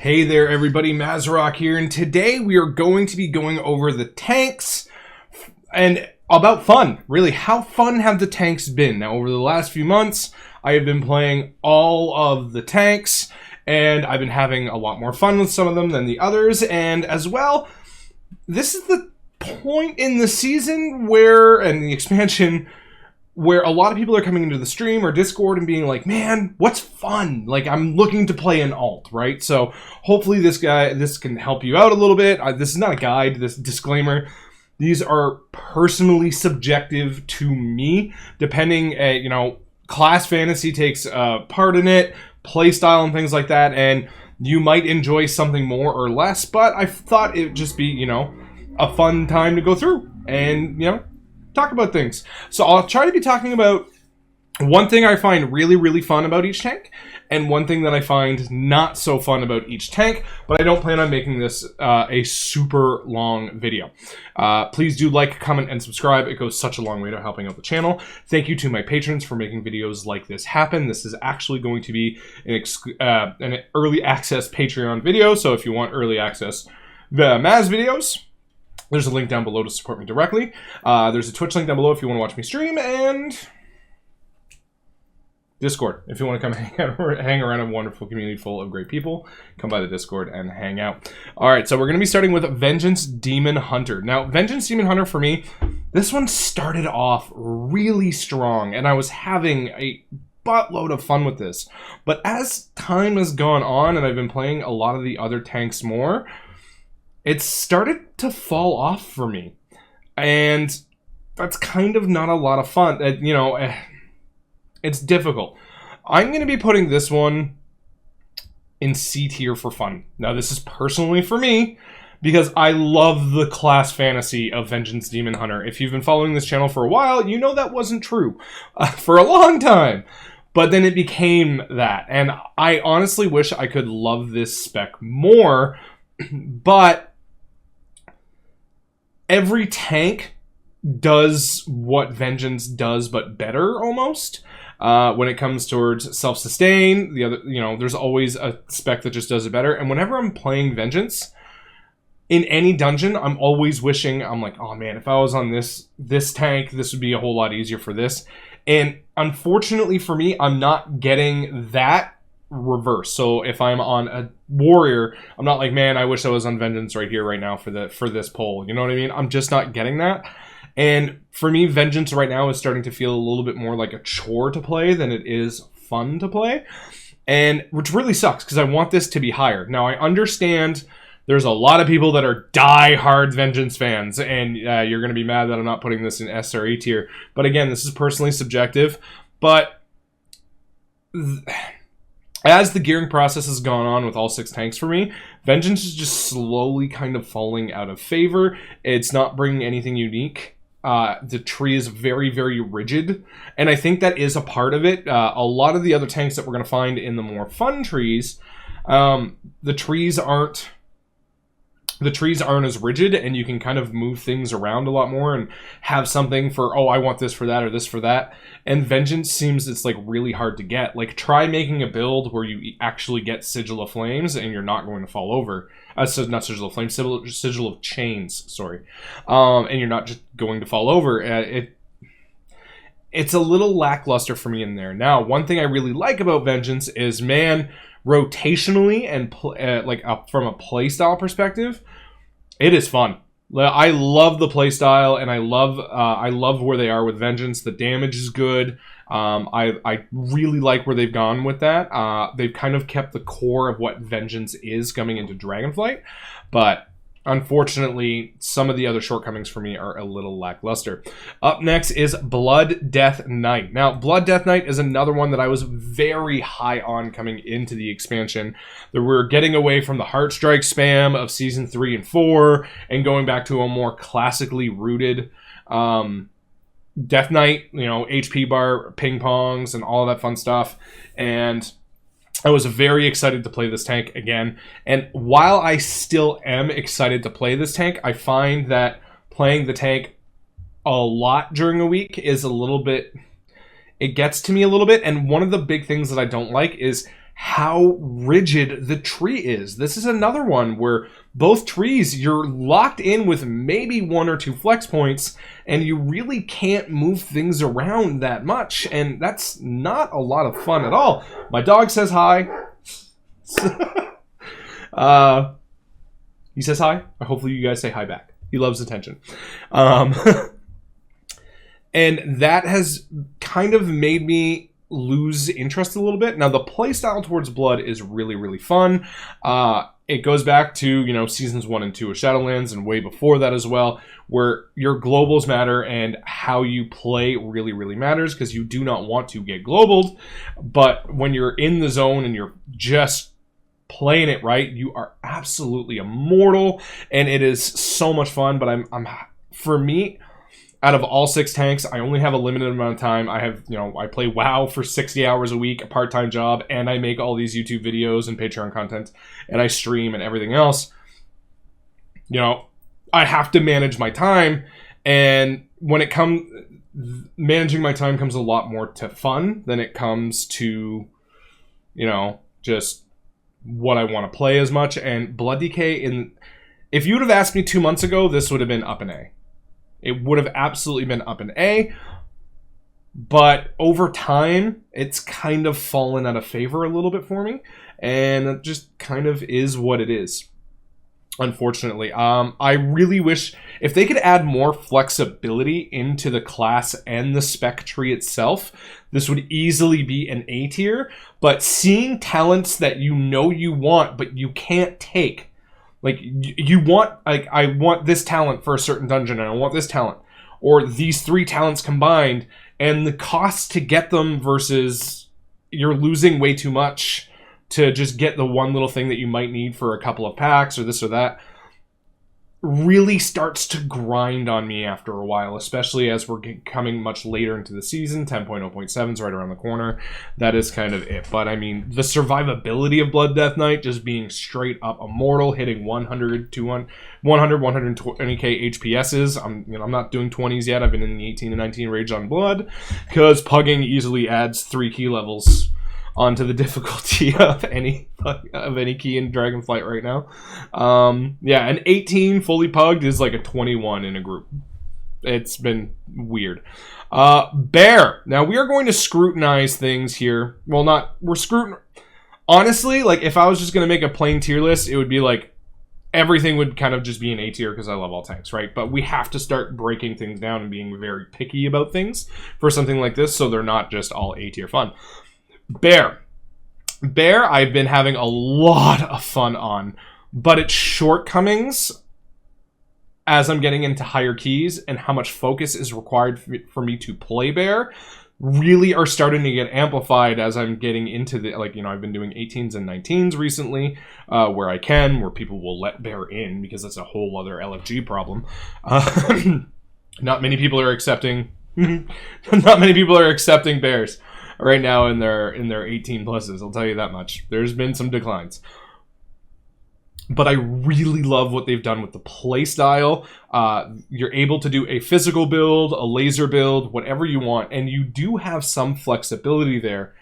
Hey there everybody, Mazrock here, and today we are going to be going over the tanks and about fun. Really, how fun have the tanks been? Now, over the last few months, I have been playing all of the tanks, and I've been having a lot more fun with some of them than the others, and as well, this is the point in the season where, and the expansion, where a lot of people are coming into the stream or Discord and being like, man, what's fun? Like, I'm looking to play an alt, right? So hopefully this can help you out a little bit. This is not a guide, this disclaimer. These are personally subjective to me, depending, class fantasy takes part in it, playstyle and things like that, and you might enjoy something more or less, but I thought it would just be, a fun time to go through and, talk about things. So I'll try to be talking about one thing I find really, really fun about each tank, and one thing that I find not so fun about each tank, but I don't plan on making this a super long video. Please do like, comment, and subscribe. It goes such a long way to helping out the channel. Thank you to my patrons for making videos like this happen. This is actually going to be an early access Patreon video, so if you want early access the Maz videos, there's a link down below to support me directly. There's a Twitch link down below if you want to watch me stream, and Discord. If you want to come hang around a wonderful community full of great people, come by the Discord and hang out. Alright, so we're going to be starting with Vengeance Demon Hunter. Now, Vengeance Demon Hunter, for me, this one started off really strong, and I was having a buttload of fun with this. But as time has gone on, and I've been playing a lot of the other tanks more, it started to fall off for me, and that's kind of not a lot of fun. It's difficult. I'm going to be putting this one in C tier for fun. Now, this is personally for me, because I love the class fantasy of Vengeance Demon Hunter. If you've been following this channel for a while, you know that wasn't true for a long time. But then it became that, and I honestly wish I could love this spec more, but every tank does what Vengeance does, but better, almost. When it comes towards self-sustain, there's always a spec that just does it better. And whenever I'm playing Vengeance, in any dungeon, I'm always wishing, I'm like, oh man, if I was on this tank, this would be a whole lot easier for this. And unfortunately for me, I'm not getting that reverse. So if I'm on a warrior, I'm not like, man, I wish I was on Vengeance right here, right now for this poll. You know what I mean? I'm just not getting that. And for me, Vengeance right now is starting to feel a little bit more like a chore to play than it is fun to play. And which really sucks, because I want this to be higher. Now, I understand there's a lot of people that are die-hard Vengeance fans, and you're going to be mad that I'm not putting this in S or A tier. But again, this is personally subjective. But as the gearing process has gone on with all 6 tanks for me, Vengeance is just slowly kind of falling out of favor. It's not bringing anything unique. The tree is very, very rigid, and I think that is a part of it. A lot of the other tanks that we're going to find in the more fun trees, the trees aren't as rigid, and you can kind of move things around a lot more and have something for, oh, I want this for that or this for that. And Vengeance seems it's like really hard to get. Like, try making a build where you actually get Sigil of Flames and you're not going to fall over. So not Sigil of Flames, Sigil of Chains, sorry. And you're not just going to fall over. It's a little lackluster for me in there. Now, one thing I really like about Vengeance is, man, rotationally and from a playstyle perspective, it is fun. I love the playstyle, and I love where they are with Vengeance. The damage is good. I really like where they've gone with that. They've kind of kept the core of what Vengeance is coming into Dragonflight, but unfortunately, some of the other shortcomings for me are a little lackluster. Up next is Blood Death Knight. Now, Blood Death Knight is another one that I was very high on coming into the expansion. That we're getting away from the Heartstrike spam of Season 3 and 4 and going back to a more classically rooted Death Knight, HP bar, ping-pongs, and all that fun stuff. And I was very excited to play this tank again, and while I still am excited to play this tank, I find that playing the tank a lot during a week is a little bit, it gets to me a little bit, and one of the big things that I don't like is how rigid the tree is. This is another one where both trees, you're locked in with maybe 1 or 2 flex points, and you really can't move things around that much, and that's not a lot of fun at all. My dog says hi. He says hi. Hopefully you guys say hi back. He loves attention. And that has kind of made me lose interest a little bit. Now, the playstyle towards Blood is really, really fun. It goes back to, seasons 1 and 2 of Shadowlands and way before that as well, where your globals matter and how you play really, really matters, because you do not want to get globaled. But when you're in the zone and you're just playing it right, you are absolutely immortal, and it is so much fun. But I'm for me, out of all 6 tanks, I only have a limited amount of time. I have, I play WoW for 60 hours a week, a part-time job, and I make all these YouTube videos and Patreon content, and I stream and everything else. I have to manage my time, and when it comes, managing my time comes a lot more to fun than it comes to, just what I want to play as much. And Blood DK, if you would have asked me 2 months ago, this would have been up in A. It would have absolutely been up in A, but over time, it's kind of fallen out of favor a little bit for me, and it just kind of is what it is, unfortunately. I really wish if they could add more flexibility into the class and the spec tree itself, this would easily be an A tier, but seeing talents that you want, but you can't take, like, you want, like, I want this talent for a certain dungeon, and I want this talent, or these 3 talents combined, and the cost to get them versus you're losing way too much to just get the one little thing that you might need for a couple of packs or this or that, really starts to grind on me after a while, especially as we're coming much later into the season. 10.0.7 is right around the corner. That is kind of it. But I mean, the survivability of Blood Death Knight, just being straight up immortal, hitting 100, 120k HPSs. I'm not doing 20s yet. I've been in the 18 to 19 range on Blood, because pugging easily adds 3 key levels onto the difficulty of any key in Dragonflight right now. An 18 fully pugged is like a 21 in a group. It's been weird. Bear. Now, we are going to scrutinize things here. Well, honestly, like, if I was just going to make a plain tier list, it would be like everything would kind of just be an A tier, because I love all tanks, right? But we have to start breaking things down and being very picky about things for something like this, so they're not just all A tier fun. Bear, I've been having a lot of fun on, but its shortcomings, as I'm getting into higher keys and how much focus is required for me to play Bear, really are starting to get amplified as I'm getting into the, I've been doing 18s and 19s recently, where people will let Bear in, because that's a whole other LFG problem. Not many people are accepting Bears right now in their 18 pluses, I'll tell you that much. There's been some declines. But I really love what they've done with the playstyle. You're able to do a physical build, a laser build, whatever you want, and you do have some flexibility there.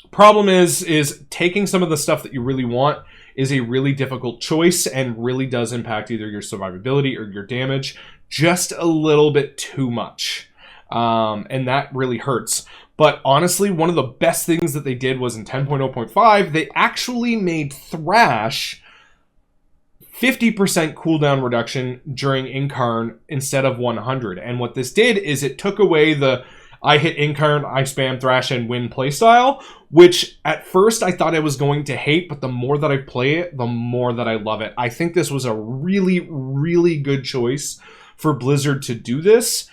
Problem is taking some of the stuff that you really want is a really difficult choice, and really does impact either your survivability or your damage just a little bit too much. And that really hurts. But honestly, one of the best things that they did was in 10.0.5, they actually made Thrash 50% cooldown reduction during Incarn instead of 100. And what this did is it took away the I hit Incarn, I spam Thrash and win playstyle, which at first I thought I was going to hate, but the more that I play it, the more that I love it. I think this was a really, really good choice for Blizzard to do this,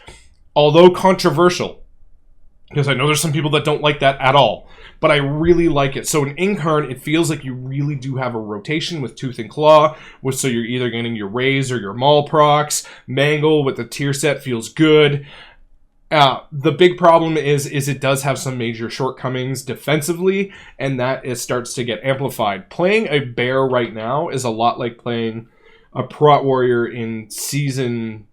although controversial, because I know there's some people that don't like that at all, but I really like it. So in Incarn, it feels like you really do have a rotation with Tooth and Claw, so you're either getting your Raise or your Maul procs. Mangle with the tier set feels good. The big problem is it does have some major shortcomings defensively, and that starts to get amplified. Playing a Bear right now is a lot like playing a Prot Warrior in Season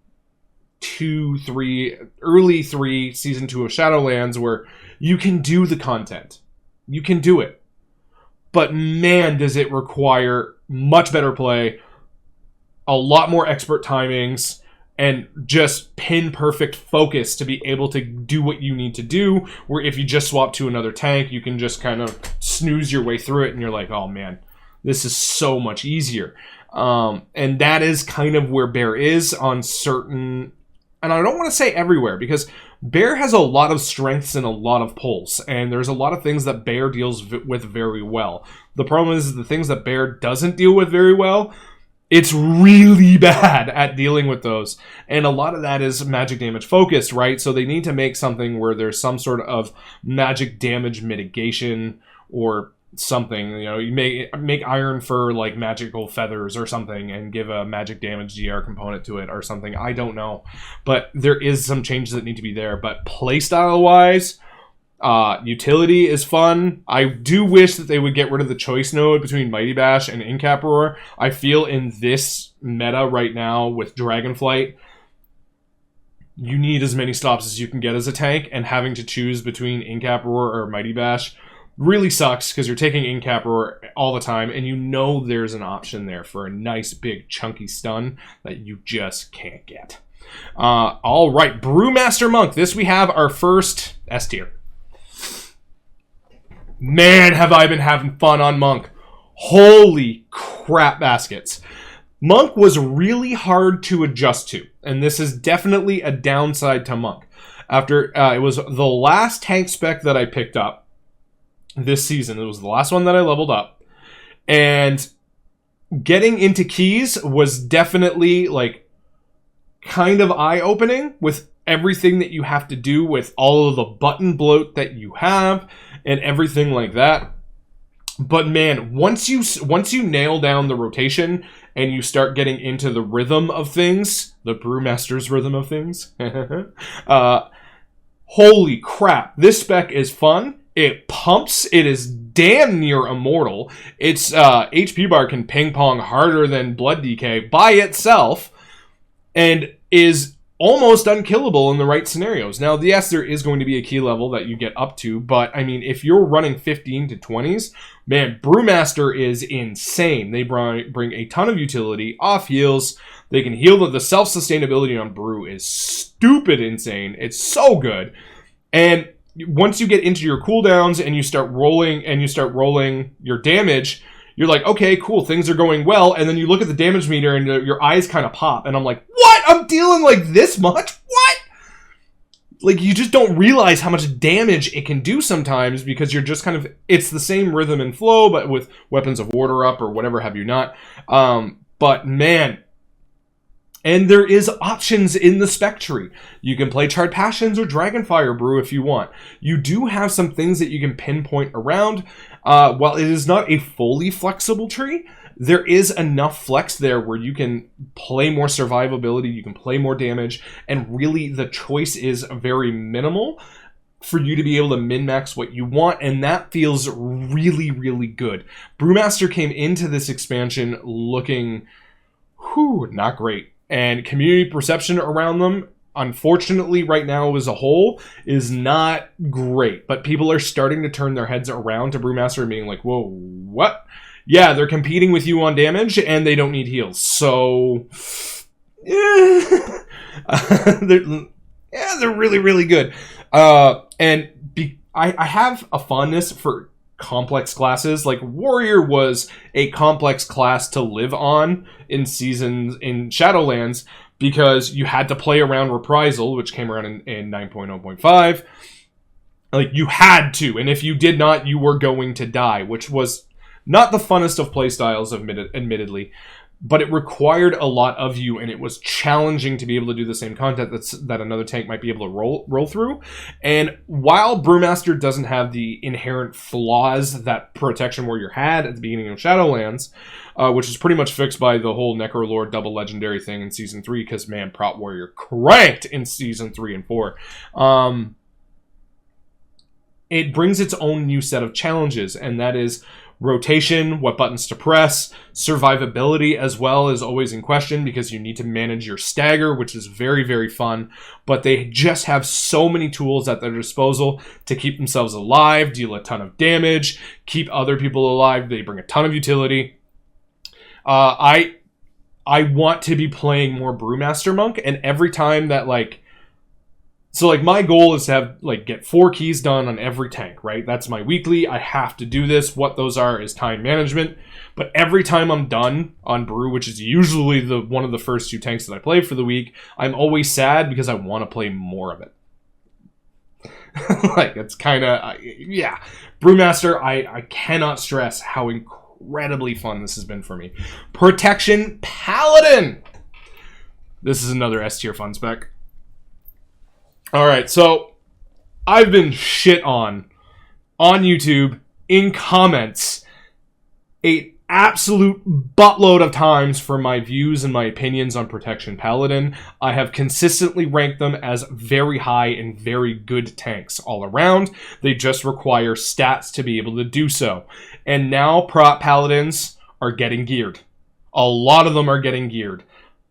2, 3, early 3, Season 2 of Shadowlands, where you can do the content. You can do it. but man, does it require much better play, a lot more expert timings, and just pin-perfect focus to be able to do what you need to do, where if you just swap to another tank, you can just kind of snooze your way through it, and you're like, oh man, this is so much easier. And that is kind of where Bear is on certain... And I don't want to say everywhere, because Bear has a lot of strengths and a lot of pulls, and there's a lot of things that Bear deals with very well. The problem is the things that Bear doesn't deal with very well, it's really bad at dealing with those. And a lot of that is magic damage focused, right? So they need to make something where there's some sort of magic damage mitigation or something. You know, you make Iron for like magical feathers or something and give a magic damage GR component to it or something. I don't know. But there is some changes that need to be there. But playstyle wise, utility is fun. I do wish that they would get rid of the choice node between Mighty Bash and Incap Roar. I feel in this meta right now with Dragonflight, you need as many stops as you can get as a tank, and having to choose between Incap Roar or Mighty Bash really sucks because you're taking Incap Roar all the time, and you know there's an option there for a nice big chunky stun that you just can't get. All right, Brewmaster Monk. This we have our first S tier. Man, have I been having fun on Monk. Holy crap baskets. Monk was really hard to adjust to, and this is definitely a downside to Monk. After it was the last tank spec that I picked up this season. It was the last one that I leveled up. And getting into keys was definitely like kind of eye-opening with everything that you have to do with all of the button bloat that you have and everything like that. But man, once you nail down the rotation and you start getting into the rhythm of things, the Brewmaster's rhythm of things, holy crap, this spec is fun. It pumps. It is damn near immortal. Its HP bar can ping pong harder than Blood DK by itself, and is almost unkillable in the right scenarios. Now, yes, there is going to be a key level that you get up to, but I mean, if you're running 15 to 20s, man, Brewmaster is insane. They bring a ton of utility, off heals. They can heal. The self-sustainability on Brew is stupid insane. It's so good. And once you get into your cooldowns and you start rolling your damage, you're like, okay, cool, things are going well. And then you look at the damage meter and your eyes kind of pop. And I'm like, what? I'm dealing like this much? What? Like, you just don't realize how much damage it can do sometimes because you're just kind of, it's the same rhythm and flow, but with Weapons of Order up or whatever have you not. But man, and there is options in the spec tree. You can play Charred Passions or Dragonfire Brew if you want. You do have some things that you can pinpoint around. While it is not a fully flexible tree, there is enough flex there where you can play more survivability, you can play more damage, and really the choice is very minimal for you to be able to min-max what you want, and that feels really, really good. Brewmaster came into this expansion looking, not great. And community perception around them, unfortunately, right now as a whole, is not great. But people are starting to turn their heads around to Brewmaster and being like, whoa, what? Yeah, they're competing with you on damage, and they don't need heals. So, they're really, really good. I have a fondness for complex classes. Like Warrior was a complex class to live on in Shadowlands because you had to play around Reprisal, which came around in 9.0.5. Like, you had to, and if you did not, you were going to die, which was not the funnest of playstyles, admittedly, but it required a lot of you, and it was challenging to be able to do the same content that another tank might be able to roll through. And while Brewmaster doesn't have the inherent flaws that Protection Warrior had at the beginning of Shadowlands, which is pretty much fixed by the whole Necrolord double legendary thing in Season 3, because, man, Prot Warrior cranked in Season 3 and 4. It brings its own new set of challenges, and that is rotation, what buttons to press, survivability as well is always in question because you need to manage your stagger, which is very, very fun. But they just have so many tools at their disposal to keep themselves alive, deal a ton of damage, keep other people alive. They bring a ton of utility. I want to be playing more Brewmaster Monk, and every time that so my goal is to have get 4 keys done on every tank, right? That's my weekly. I have to do this. What those are is time management. But every time I'm done on Brew, which is usually one of the first 2 tanks that I play for the week, I'm always sad because I want to play more of it. It's kind of yeah. Brewmaster, I cannot stress how incredibly fun this has been for me. Protection Paladin. This is another S tier fun spec. All right, so I've been shit on YouTube in comments an absolute buttload of times for my views and my opinions on Protection Paladin. I have consistently ranked them as very high and very good tanks all around. They just require stats to be able to do so. And now prop Paladins are getting geared. A lot of them are getting geared.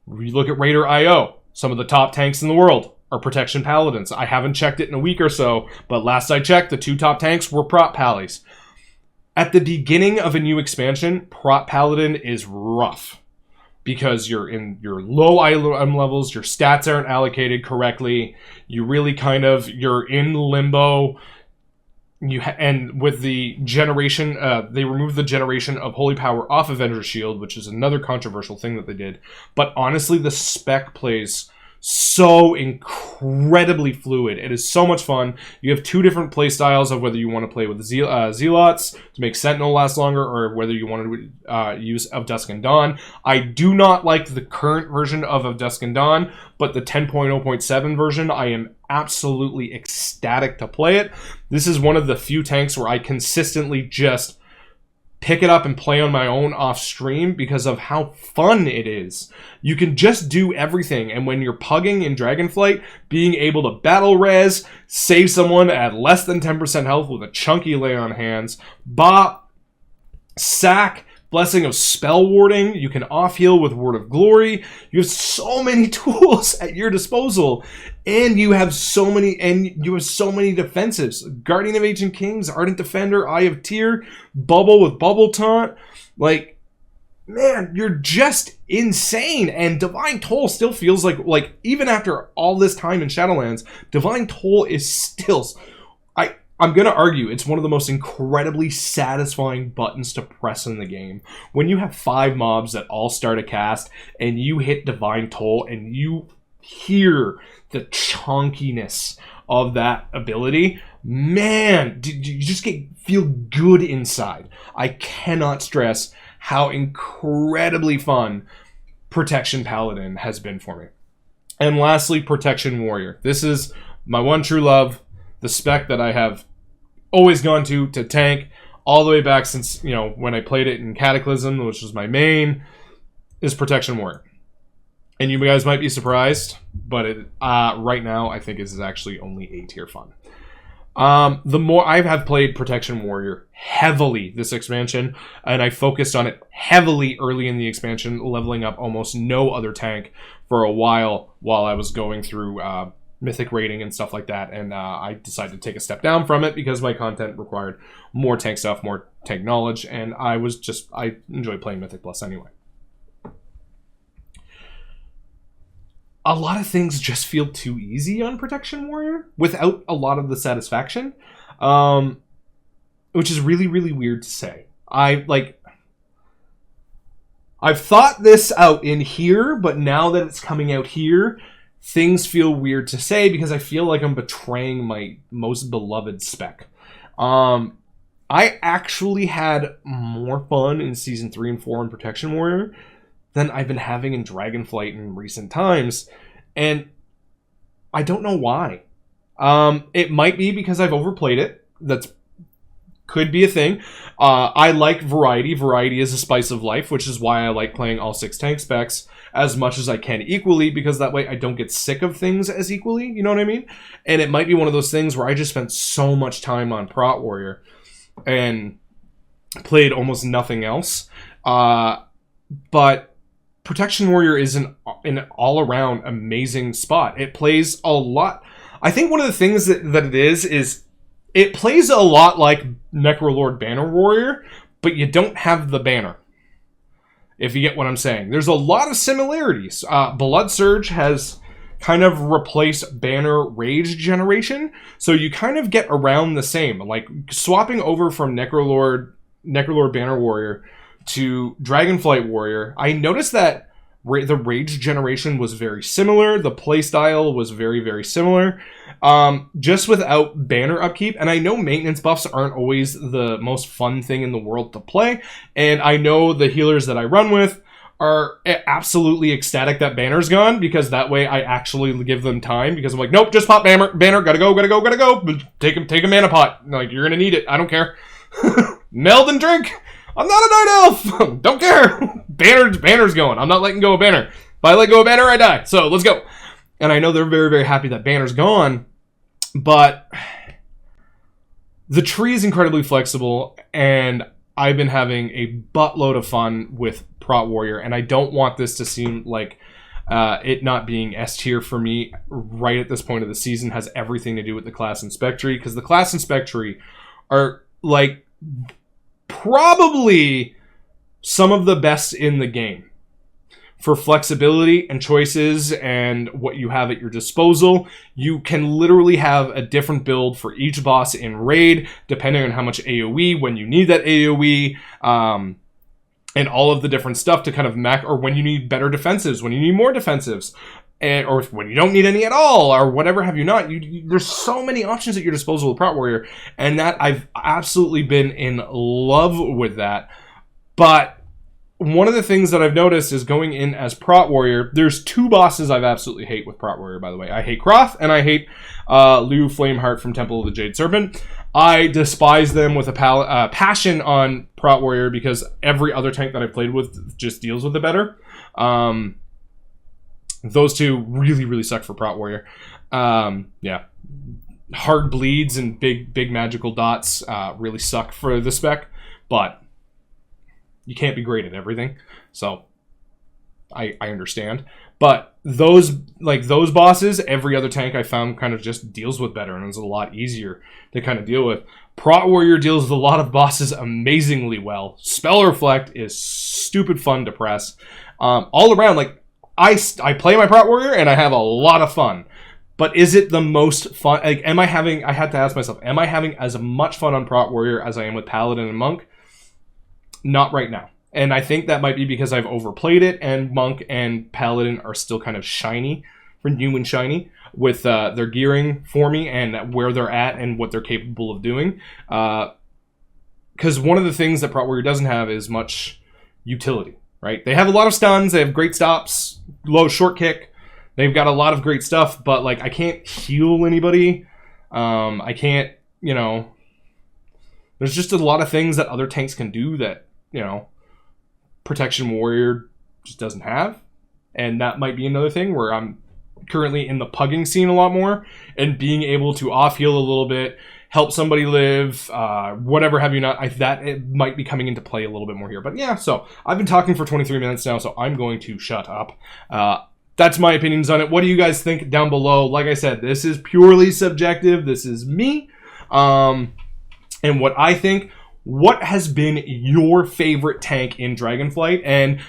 We look at Raider IO, some of the top tanks in the world are Protection Paladins. I haven't checked it in a week or so, but last I checked, the 2 top tanks were prop Pallies. At the beginning of a new expansion, prop Paladin is rough because you're in your low item levels, your stats aren't allocated correctly, you really you're in limbo. And with the generation, they removed the generation of Holy Power off Avenger's Shield, which is another controversial thing that they did. But honestly, the spec plays so incredibly fluid. It is so much fun. You have 2 different play styles of whether you want to play with Zealots to make Sentinel last longer, or whether you want to use Of Dusk and Dawn. I do not like the current version of Dusk and Dawn, but the 10.0.7 version, I am absolutely ecstatic to play it. This is one of the few tanks where I consistently just pick it up and play on my own off stream because of how fun it is. You can just do everything, and when you're pugging in Dragonflight, being able to battle res, save someone at less than 10% health with a chunky lay on hands, bop, sack, Blessing of Spell Warding, you can off-heal with Word of Glory. You have so many tools at your disposal, and you have so many defensives. Guardian of Ancient Kings, Ardent Defender, Eye of Tyr, Bubble with Bubble Taunt. Man, you're just insane. And Divine Toll still feels like even after all this time in Shadowlands, Divine Toll is still... I'm going to argue it's one of the most incredibly satisfying buttons to press in the game. When you have 5 mobs that all start a cast and you hit Divine Toll and you hear the chunkiness of that ability, man, you just feel good inside. I cannot stress how incredibly fun Protection Paladin has been for me. And lastly, Protection Warrior. This is my one true love, the spec that I have always gone to tank all the way back since, when I played it in Cataclysm, which was my main, is Protection Warrior. And you guys might be surprised, but right now I think is actually only A tier fun. The more I have played Protection Warrior heavily this expansion, and I focused on it heavily early in the expansion, leveling up almost no other tank for a while I was going through Mythic rating and stuff like that, and I decided to take a step down from it because my content required more tank stuff, more tank knowledge, and I enjoy playing Mythic Plus anyway. A lot of things just feel too easy on Protection Warrior without a lot of the satisfaction, which is really, really weird to say. I've thought this out in here, but now that it's coming out here, things feel weird to say because I feel like I'm betraying my most beloved spec. I actually had more fun in Season 3 and 4 in Protection Warrior than I've been having in Dragonflight in recent times, and I don't know why. It might be because I've overplayed it. Could be a thing. I like variety. Variety is a spice of life, which is why I like playing all 6 tank specs as much as I can equally, because that way I don't get sick of things as equally, you know what I mean? And it might be one of those things where I just spent so much time on Prot Warrior, and played almost nothing else. But Protection Warrior is an all-around amazing spot. It plays a lot. I think one of the things that it is it plays a lot like Necrolord Banner Warrior, but you don't have the banner. If you get what I'm saying. There's a lot of similarities. Blood Surge has kind of replaced Banner Rage Generation, so you kind of get around the same. Like, swapping over from Necrolord Banner Warrior to Dragonflight Warrior, I noticed that the Rage Generation was very similar. The playstyle was very, very similar. Just without banner upkeep. And I know maintenance buffs aren't always the most fun thing in the world to play. And I know the healers that I run with are absolutely ecstatic that banner's gone, because that way I actually give them time, because I'm like, nope, just pop banner, gotta go. Take a mana pot. Like, you're gonna need it. I don't care. Meld and drink. I'm not a night elf. Don't care. Banner's going. I'm not letting go of banner. If I let go of banner, I die. So let's go. And I know they're very, very happy that banner's gone, but the tree is incredibly flexible, and I've been having a buttload of fun with Prot Warrior, and I don't want this to seem like it not being S tier for me right at this point of the season. Has everything to do with the class and spec tree, because the class and spec tree are like probably some of the best in the game for flexibility and choices and what you have at your disposal. You can literally have a different build for each boss in raid, depending on how much AoE, when you need that AoE, and all of the different stuff to kind of or when you need better defensives, when you need more defensives, or when you don't need any at all, or whatever have you not. There's so many options at your disposal with Prot Warrior, and that I've absolutely been in love with that. But one of the things that I've noticed is going in as Prot Warrior, there's two bosses I've absolutely hate with Prot Warrior, by the way. I hate Croth, and I hate Liu Flameheart from Temple of the Jade Serpent. I despise them with a passion on Prot Warrior, because every other tank that I've played with just deals with it better. Those two really, really suck for Prot Warrior. Yeah. Hard bleeds and big magical dots really suck for the spec, but you can't be great at everything, so I understand. But those bosses, every other tank I found kind of just deals with better, and it's a lot easier to kind of deal with. Prot Warrior deals with a lot of bosses amazingly well. Spell Reflect is stupid fun to press. All around, like, I play my Prot Warrior and I have a lot of fun. But is it the most fun? Like, I had to ask myself, am I having as much fun on Prot Warrior as I am with Paladin and Monk? Not right now. And I think that might be because I've overplayed it, and Monk and Paladin are still kind of new and shiny with their gearing for me and where they're at and what they're capable of doing. Because one of the things that Prot Warrior doesn't have is much utility, right? They have a lot of stuns, they have great stops, low short kick, they've got a lot of great stuff, but like, I can't heal anybody. I can't, there's just a lot of things that other tanks can do that, Protection Warrior just doesn't have. And that might be another thing where I'm currently in the pugging scene a lot more, and being able to off-heal a little bit, help somebody live, whatever have you not. That it might be coming into play a little bit more here. But yeah, so I've been talking for 23 minutes now, so I'm going to shut up. That's my opinions on it. What do you guys think down below? Like I said, this is purely subjective. This is me. And what I think. What has been your favorite tank in Dragonflight? And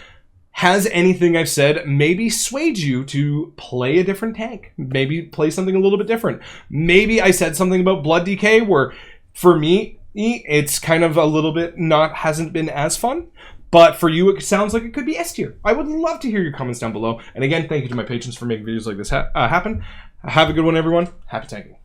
has anything I've said maybe swayed you to play a different tank? Maybe play something a little bit different. Maybe I said something about Blood Decay where, for me, it's kind of a little bit hasn't been as fun. But for you, it sounds like it could be S tier. I would love to hear your comments down below. And again, thank you to my patrons for making videos like this happen. Have a good one, everyone. Happy tanking.